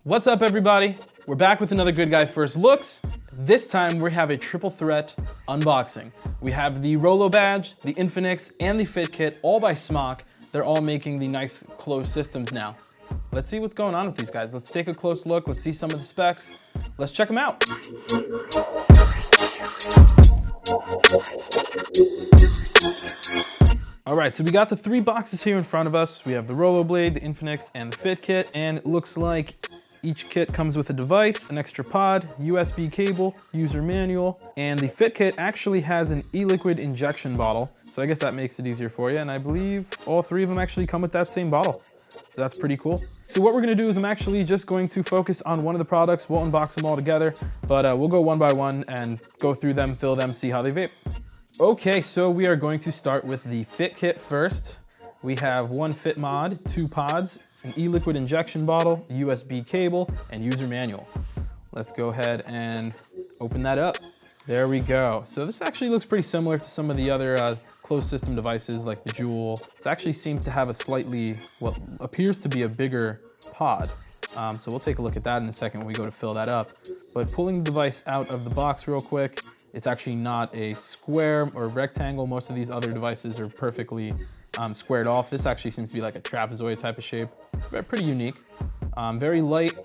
What's up, everybody? We're back with another Good Guy First Looks. This time we have a triple threat unboxing. We have the Rolo Badge, the Infinix, and the Fit Kit, all by Smok. They're all making the nice closed systems now. Let's see what's going on with these guys. Let's take a close look. Let's see some of the specs. Let's check them out. All right, so we got the three boxes here in front of us. We have the Rolo Blade, the Infinix, and the Fit Kit, and it looks like each kit comes with a device, an extra pod, USB cable, user manual, and the Fit Kit actually has an e-liquid injection bottle. So I guess that makes it easier for you. And I believe all three of them actually come with that same bottle. So that's pretty cool. So what we're gonna do is I'm actually just going to focus on one of the products. We'll unbox them all together, but we'll go one by one and go through them, fill them, see how they vape. Okay, so we are going to start with the Fit Kit first. We have one fit mod, two pods, an e-liquid injection bottle, USB cable, and user manual. Let's go ahead and open that up. There we go. So this actually looks pretty similar to some of the other closed system devices like the Juul. It actually seems to have a slightly, what appears to be a bigger pod. So we'll take a look at that in a second when we go to fill that up. But pulling the device out of the box real quick, it's actually not a square or rectangle. Most of these other devices are perfectly squared off. This actually seems to be like a trapezoid type of shape. It's pretty unique. Very light,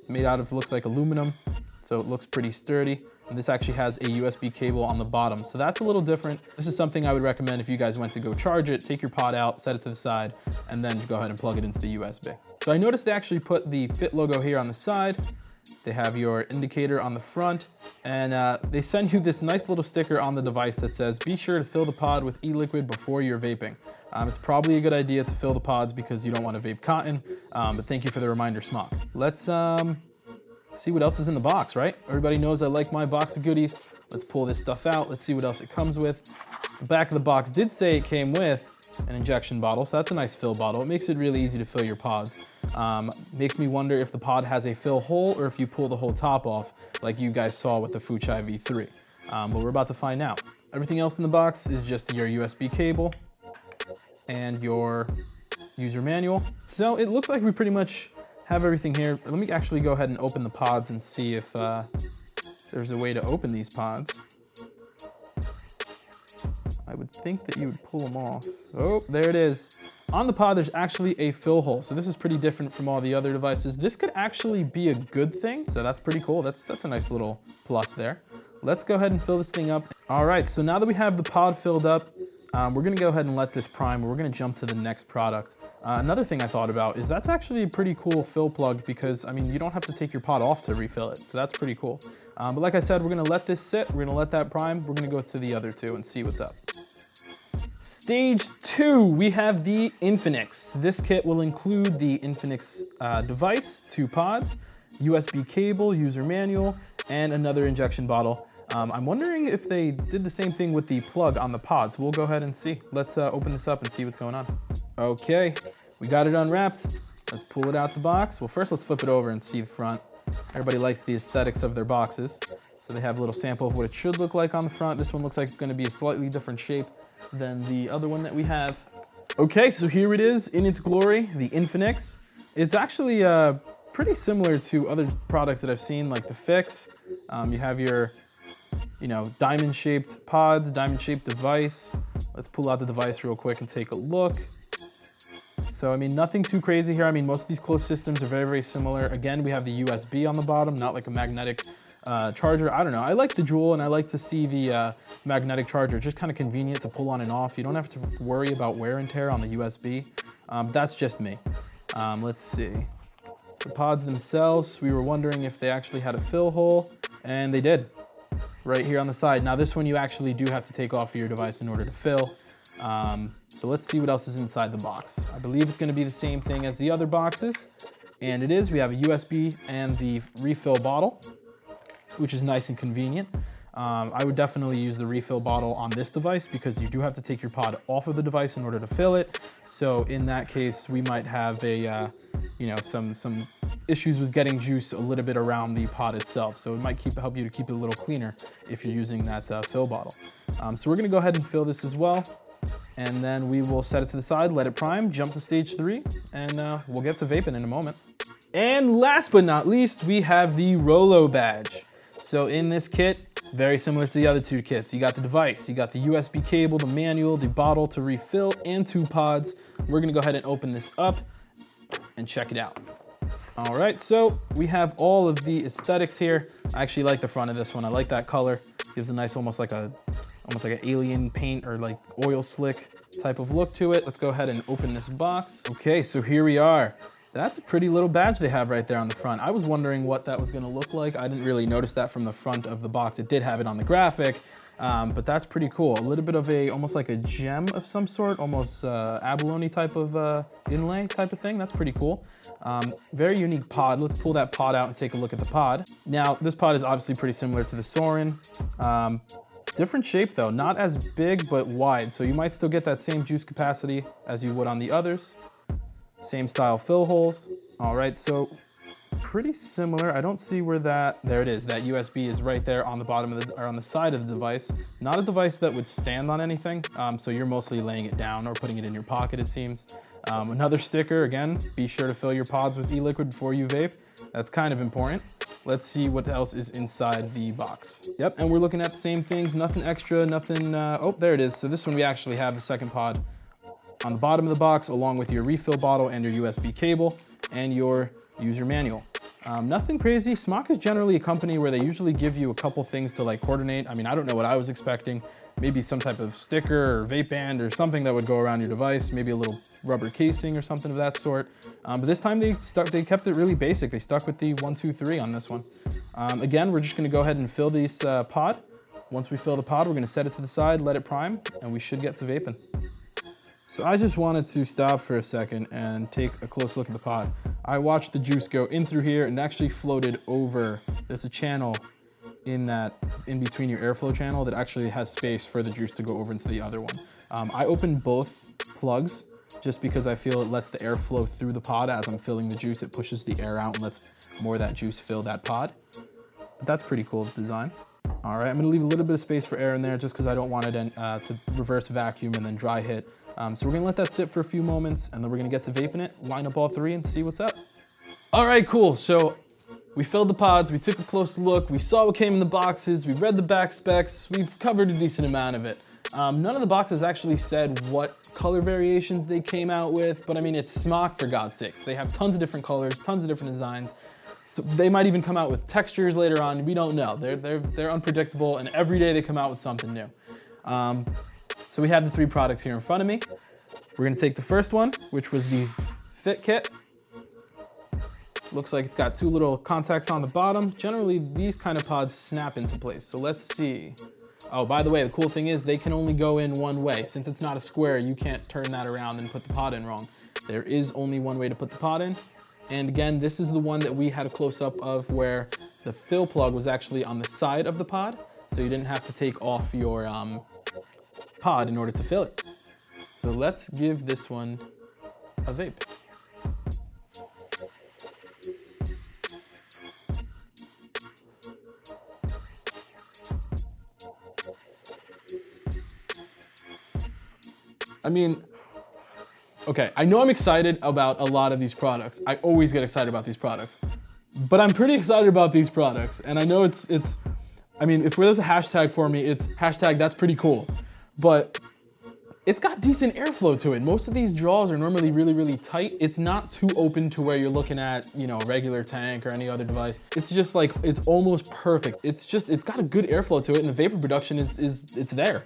made out of, looks like aluminum, so it looks pretty sturdy. And this actually has a USB cable on the bottom, so that's a little different. This is something I would recommend if you guys went to go charge it. Take your pod out, set it to the side, and then go ahead and plug it into the USB. So I noticed they actually put the Fit logo here on the side. They have your indicator on the front, and they send you this nice little sticker on the device that says, be sure to fill the pod with e-liquid before you're vaping. It's probably a good idea to fill the pods because you don't want to vape cotton, but thank you for the reminder, Smok. Let's see what else is in the box, right? Everybody knows I like my box of goodies. Let's pull this stuff out. Let's see what else it comes with. The back of the box did say it came with an injection bottle, so that's a nice fill bottle. It makes it really easy to fill your pods. Makes me wonder if the pod has a fill hole or if you pull the whole top off like you guys saw with the Fuchai V3. But we're about to find out. Everything else in the box is just your USB cable and your user manual. So it looks like we pretty much have everything here. Let me actually go ahead and open the pods and see if there's a way to open these pods. I would think that you would pull them off. Oh, there it is. On the pod, there's actually a fill hole. So this is pretty different from all the other devices. This could actually be a good thing. So that's pretty cool. That's a nice little plus there. Let's go ahead and fill this thing up. All right, so now that we have the pod filled up, we're gonna go ahead and let this prime. We're gonna jump to the next product. Another thing I thought about is that's actually a pretty cool fill plug because, I mean, you don't have to take your pod off to refill it. So that's pretty cool. But like I said, we're gonna let this sit. We're gonna let that prime. We're gonna go to the other two and see what's up. Stage 2, we have the Infinix. This kit will include the Infinix device, two pods, USB cable, user manual, and another injection bottle. I'm wondering if they did the same thing with the plug on the pods. We'll go ahead and see. Let's open this up and see what's going on. Okay, we got it unwrapped. Let's pull it out the box. Well, first let's flip it over and see the front. Everybody likes the aesthetics of their boxes. So they have a little sample of what it should look like on the front. This one looks like it's gonna be a slightly different shape than the other one that we have. Okay, so here it is in its glory, the Infinix. It's actually pretty similar to other products that I've seen, like the Fix. You have your, diamond-shaped pods, diamond-shaped device. Let's pull out the device real quick and take a look. So, I mean, nothing too crazy here. I mean, most of these closed systems are very, very similar. Again, we have the USB on the bottom, not like a magnetic charger. I don't know. I like the Juul and I like to see the magnetic charger. Just kind of convenient to pull on and off. You don't have to worry about wear and tear on the USB. That's just me. Let's see. The pods themselves, we were wondering if they actually had a fill hole, and they did. Right here on the side. Now this one you actually do have to take off your device in order to fill. So let's see what else is inside the box. I believe it's going to be the same thing as the other boxes, and it is. We have a USB and the refill bottle, which is nice and convenient. I would definitely use the refill bottle on this device because you do have to take your pod off of the device in order to fill it. So in that case, we might have a, some issues with getting juice a little bit around the pod itself. So it might help you to keep it a little cleaner if you're using that fill bottle. So we're gonna go ahead and fill this as well. And then we will set it to the side, let it prime, jump to stage 3, and we'll get to vaping in a moment. And last but not least, we have the Rolo Badge. So in this kit, very similar to the other two kits, you got the device, you got the USB cable, the manual, the bottle to refill, and 2 pods. We're gonna go ahead and open this up and check it out. All right, so we have all of the aesthetics here. I actually like the front of this one. I like that color. Gives a nice, almost like an alien paint or like oil slick type of look to it. Let's go ahead and open this box. Okay, so here we are. That's a pretty little badge they have right there on the front. I was wondering what that was gonna look like. I didn't really notice that from the front of the box. It did have it on the graphic, but that's pretty cool. A little bit of almost like a gem of some sort, almost abalone type of inlay type of thing. That's pretty cool. Very unique pod. Let's pull that pod out and take a look at the pod. Now, this pod is obviously pretty similar to the Sorin. Different shape though, not as big, but wide. So you might still get that same juice capacity as you would on the others. Same style fill holes. All right, so pretty similar. I don't see where there it is. That USB is right there on the bottom of or on the side of the device. Not a device that would stand on anything. So you're mostly laying it down or putting it in your pocket, it seems. Another sticker, again, be sure to fill your pods with e-liquid before you vape. That's kind of important. Let's see what else is inside the box. Yep, and we're looking at the same things, nothing extra, nothing, oh, there it is. So this one we actually have the second pod on the bottom of the box, along with your refill bottle and your USB cable and your user manual. Nothing crazy. Smok is generally a company where they usually give you a couple things to like coordinate. I mean, I don't know what I was expecting. Maybe some type of sticker or vape band or something that would go around your device. Maybe a little rubber casing or something of that sort. But this time they kept it really basic. They stuck with the 1, 2, 3 on this one. Again, we're just gonna go ahead and fill this pod. Once we fill the pod, we're gonna set it to the side, let it prime, and we should get to vaping. So I just wanted to stop for a second and take a close look at the pod. I watched the juice go in through here and actually floated over. There's a channel in between your airflow channel that actually has space for the juice to go over into the other one. I opened both plugs just because I feel it lets the air flow through the pod as I'm filling the juice. It pushes the air out and lets more of that juice fill that pod. But that's pretty cool design. All right, I'm gonna leave a little bit of space for air in there just because I don't want it to reverse vacuum and then dry hit. So we're gonna let that sit for a few moments and then we're gonna get to vaping it, line up all 3 and see what's up. All right, cool. So we filled the pods, we took a close look, we saw what came in the boxes, we read the back specs, we've covered a decent amount of it. None of the boxes actually said what color variations they came out with, but I mean, it's Smok for God's sakes. They have tons of different colors, tons of different designs. So they might even come out with textures later on, we don't know. They're unpredictable and every day they come out with something new. So we have the 3 products here in front of me. We're gonna take the first one, which was the Fit Kit. Looks like it's got 2 little contacts on the bottom. Generally, these kind of pods snap into place. So let's see. Oh, by the way, the cool thing is they can only go in one way. Since it's not a square, you can't turn that around and put the pod in wrong. There is only one way to put the pod in. And again, this is the one that we had a close-up of where the fill plug was actually on the side of the pod. So you didn't have to take off your pod in order to fill it. So let's give this one a vape. I mean, okay, I know I'm excited about a lot of these products. I always get excited about these products, but I'm pretty excited about these products. And I know I mean, if there's a hashtag for me, it's hashtag that's pretty cool, but it's got decent airflow to it. Most of these draws are normally really, really tight. It's not too open to where you're looking at, you know, a regular tank or any other device. It's just like, it's almost perfect. It's got a good airflow to it and the vapor production it's there.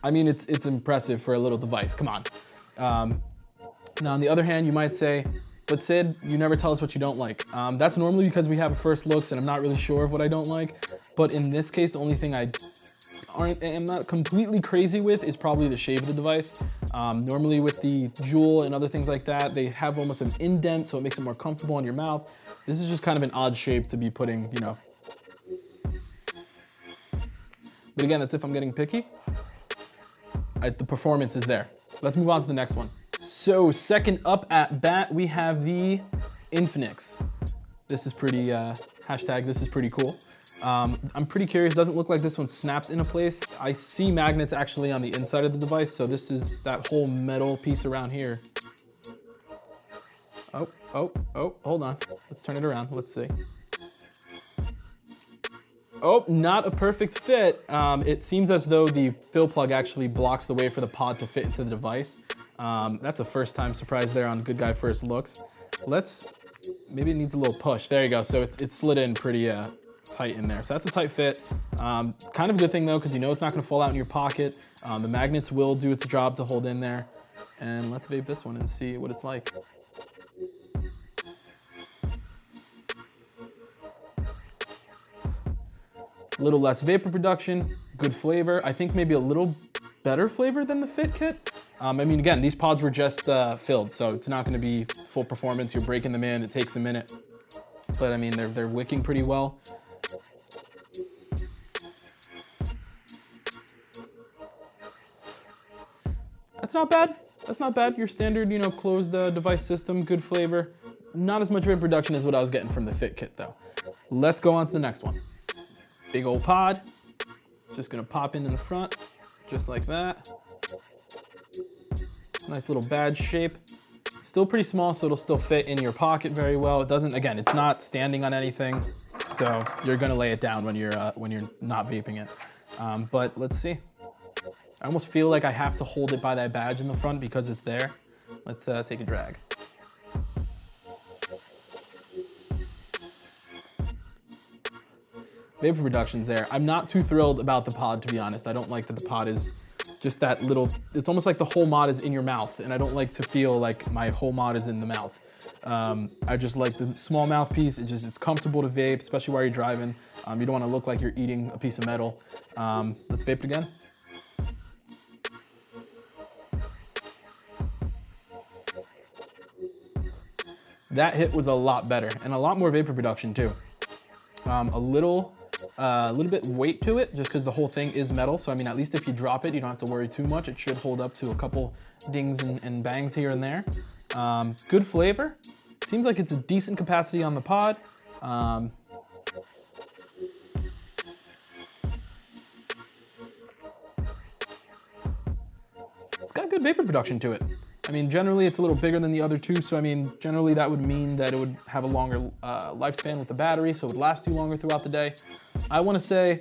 I mean, it's impressive for a little device, come on. Now on the other hand, you might say, but Sid, you never tell us what you don't like. That's normally because we have first looks and I'm not really sure of what I don't like. But in this case, the only thing I am not completely crazy with is probably the shape of the device. Normally with the Juul and other things like that, they have almost an indent, so it makes it more comfortable on your mouth. This is just kind of an odd shape to be putting, you know. But again, that's if I'm getting picky. The performance is there. Let's move on to the next one. So second up at bat, we have the Infinix. This is pretty Hashtag this is pretty cool. I'm pretty curious, doesn't look like this one snaps into place. I see magnets actually on the inside of the device, so this is that whole metal piece around here. Oh, hold on. Let's turn it around, let's see. Oh, not a perfect fit. It seems as though the fill plug actually blocks the way for the pod to fit into the device. That's a first time surprise there on Good Guy First Looks. Maybe it needs a little push. There you go, so it's slid in pretty tight in there. So that's a tight fit. Kind of a good thing though, because you know it's not gonna fall out in your pocket. The magnets will do its job to hold in there. And let's vape this one and see what it's like. A little less vapor production, good flavor. I think maybe a little better flavor than the Fit Kit. I mean, again, these pods were just filled, so it's not gonna be full performance. You're breaking them in, it takes a minute. But I mean, they're wicking pretty well. That's not bad. That's not bad. Your standard, you know, closed device system, good flavor. Not as much vapor production as what I was getting from the Fit Kit though. Let's go on to the next one. Big old pod. Just gonna pop in the front, just like that. Nice little badge shape. Still pretty small, so it'll still fit in your pocket very well. It doesn't, again, it's not standing on anything, so you're gonna lay it down when you're not vaping it. But let's see. I almost feel like I have to hold it by that badge in the front because it's there. Let's take a drag. Vapor production's there. I'm not too thrilled about the pod, to be honest. I don't like that the pod is just that little, it's almost like the whole mod is in your mouth, and I don't like to feel like my whole mod is in the mouth. I just like the small mouthpiece. It's comfortable to vape, especially while you're driving. You don't want to look like you're eating a piece of metal. Let's vape it again. That hit was a lot better, and a lot more vapor production too. A little bit weight to it, just because the whole thing is metal. So I mean, at least if you drop it, you don't have to worry too much. It should hold up to a couple dings and bangs here and there. Good flavor. Seems like it's a decent capacity on the pod. It's got good vapor production to it. I mean, generally it's a little bigger than the other two, so I mean, generally that would mean that it would have a longer lifespan with the battery, so it would last you longer throughout the day. I want to say,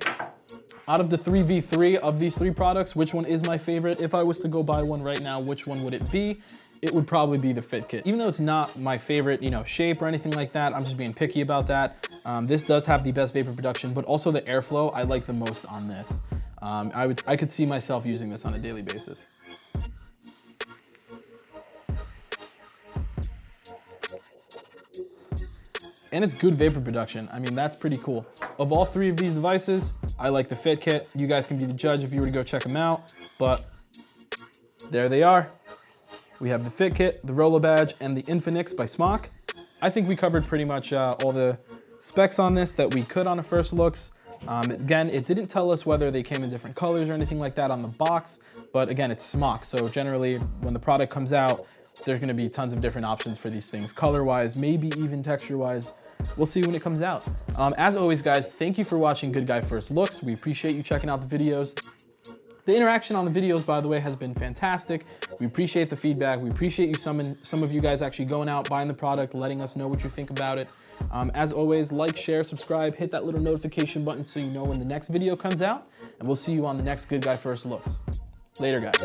out of the 3v3 of these three products, which one is my favorite? If I was to go buy one right now, which one would it be? It would probably be the Fit Kit. Even though it's not my favorite, you know, shape or anything like that, I'm just being picky about that. This does have the best vapor production, but also the airflow I like the most on this. I could see myself using this on a daily basis. And it's good vapor production. I mean, that's pretty cool. Of all three of these devices, I like the Fit Kit. You guys can be the judge if you were to go check them out, but there they are. We have the Fit Kit, the Rolo Badge, and the Infinix by Smok. I think we covered pretty much all the specs on this that we could on a first looks. Again, it didn't tell us whether they came in different colors or anything like that on the box, but again, it's Smok, so generally when the product comes out, there's gonna be tons of different options for these things, color-wise, maybe even texture-wise. We'll see when it comes out. As always, guys, thank you for watching Good Guy First Looks. We appreciate you checking out the videos. The interaction on the videos, by the way, has been fantastic. We appreciate the feedback. We appreciate you, some of you guys actually going out, buying the product, letting us know what you think about it. As always, like, share, subscribe, hit that little notification button so you know when the next video comes out, and we'll see you on the next Good Guy First Looks. Later, guys.